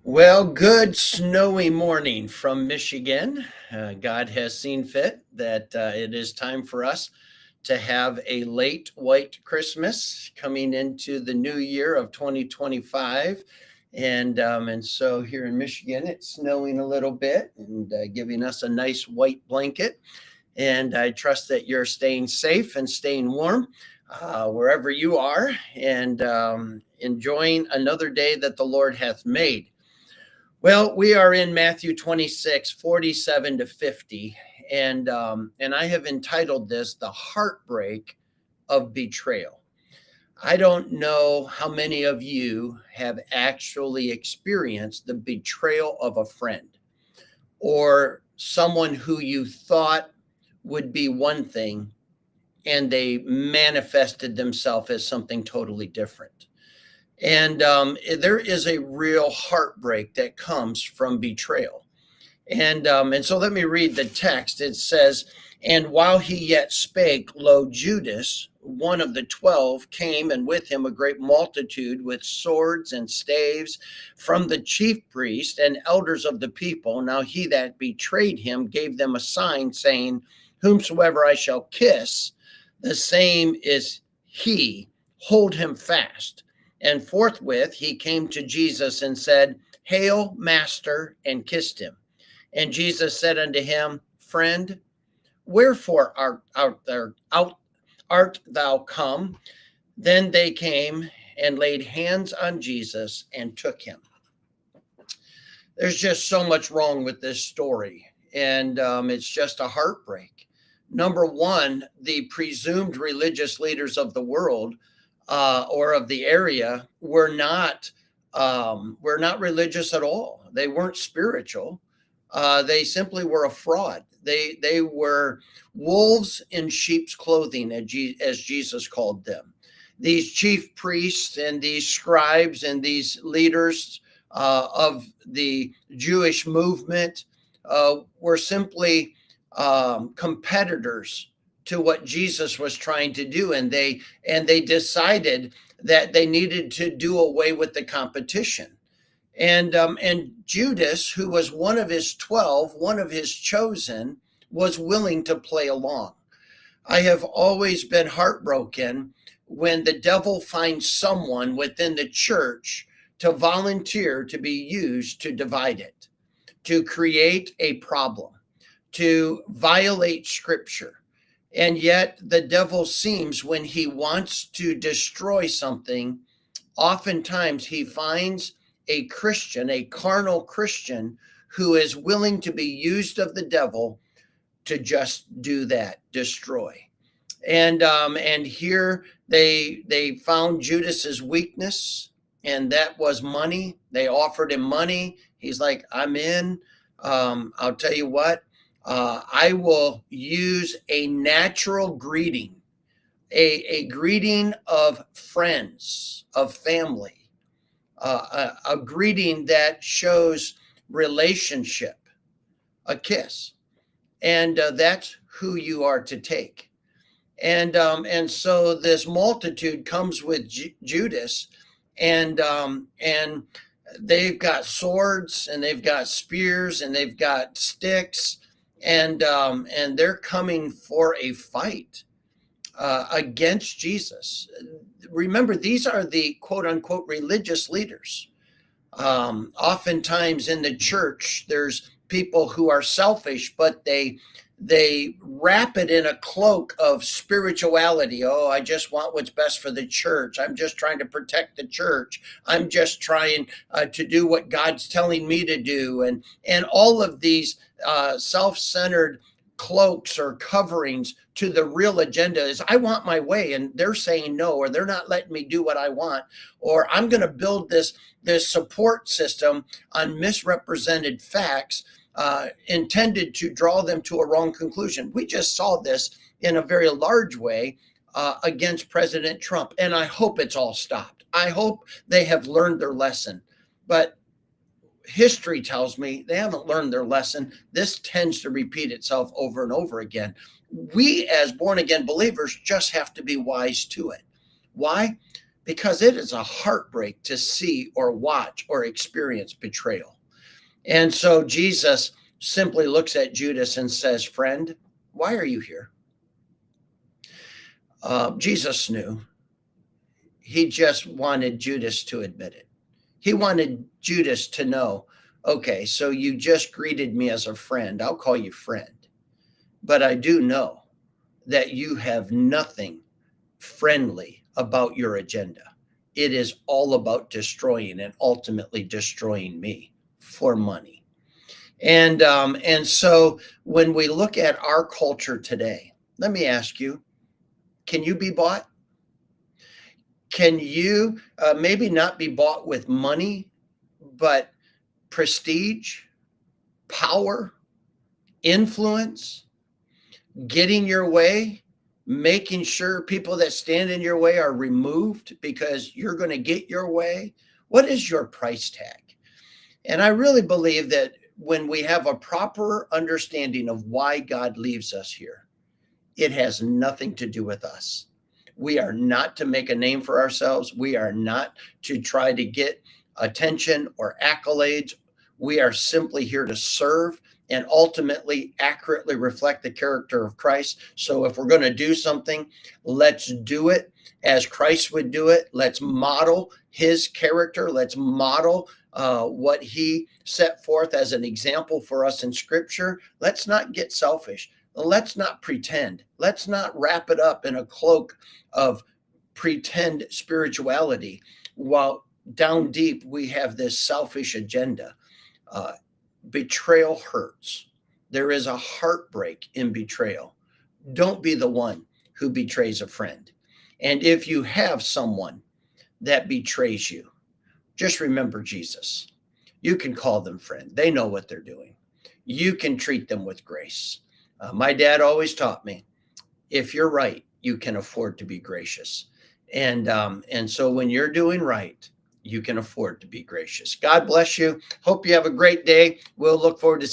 Well, good snowy morning from Michigan. God has seen fit that it is time for us to have a late white Christmas coming into the new year of 2025. And so here in Michigan, it's snowing a little bit and giving us a nice white blanket. And I trust that you're staying safe and staying warm wherever you are and enjoying another day that the Lord hath made. Well, we are in Matthew 26:47 to 50, and I have entitled this The Heartbreak of Betrayal. I don't know how many of you have actually experienced the betrayal of a friend or someone who you thought would be one thing and they manifested themselves as something totally different. And there is a real heartbreak that comes from betrayal. And so let me read the text. It says, "And while he yet spake, lo, Judas, one of the 12, came, and with him a great multitude with swords and staves from the chief priest and elders of the people. Now he that betrayed him gave them a sign, saying, Whomsoever I shall kiss, the same is he. Hold him fast. And forthwith he came to Jesus and said, Hail, Master, and kissed him. And Jesus said unto him, Friend, wherefore art thou come? Then they came and laid hands on Jesus and took him." There's just so much wrong with this story, and it's just a heartbreak. Number one, the presumed religious leaders of the world or of the area were not religious at all. They weren't spiritual. They simply were a fraud. They were wolves in sheep's clothing, as Jesus called them. These chief priests and these scribes and these leaders of the Jewish movement were simply competitors to what Jesus was trying to do, and they decided that they needed to do away with the competition. And Judas, who was one of his 12, one of his chosen, was willing to play along. I have always been heartbroken when the devil finds someone within the church to volunteer to be used to divide it, to create a problem, to violate scripture. And yet the devil seems, when he wants to destroy something, oftentimes he finds a Christian, a carnal Christian, who is willing to be used of the devil to just do that, destroy. And here they found Judas's weakness, and that was money. They offered him money. He's like, I'm in. I'll tell you what, I will use a natural greeting, a greeting of friends, of family, a greeting that shows relationship, a kiss. And that's who you are to take. And so this multitude comes with Judas, and they've got swords and they've got spears and they've got sticks, and they're coming for a fight against Jesus. Remember, these are the quote unquote religious leaders. Oftentimes in the church, there's people who are selfish, but they wrap it in a cloak of spirituality. Oh, I just want what's best for the church. I'm just trying to protect the church. I'm just trying to do what God's telling me to do. And all of these self-centered cloaks or coverings to the real agenda is, I want my way, and they're saying no, or they're not letting me do what I want, or I'm going to build this support system on misrepresented facts intended to draw them to a wrong conclusion. We just saw this in a very large way against President Trump, and I hope it's all stopped. I hope they have learned their lesson, but history tells me they haven't learned their lesson. This tends to repeat itself over and over again. We as born again believers just have to be wise to it. Why? because it is a heartbreak to see or watch or experience betrayal. And so Jesus simply looks at Judas and says, "Friend, why are you here?" Jesus knew. He just wanted Judas to admit it. He wanted Judas to know, okay, so you just greeted me as a friend. I'll call you friend. But I do know that you have nothing friendly about your agenda. It is all about destroying and ultimately destroying me for money. And so when we look at our culture today, let me ask you, can you be bought? Can you maybe not be bought with money, but prestige, power, influence, getting your way, making sure people that stand in your way are removed because you're going to get your way? What is your price tag? And I really believe that when we have a proper understanding of why God leaves us here, it has nothing to do with us. We are not to make a name for ourselves. We are not to try to get attention or accolades. We are simply here to serve and ultimately accurately reflect the character of Christ. So if we're going to do something, let's do it as Christ would do it. Let's model his character. Let's model what he set forth as an example for us in Scripture. Let's not get selfish. Let's not pretend. Let's not wrap it up in a cloak of pretend spirituality while down deep we have this selfish agenda. Betrayal hurts. There is a heartbreak in betrayal. Don't be the one who betrays a friend. And if you have someone that betrays you, just remember Jesus. You can call them friend. They know what they're doing. You can treat them with grace. My dad always taught me, if you're right, you can afford to be gracious. And so when you're doing right, you can afford to be gracious. God bless you. Hope you have a great day. We'll look forward to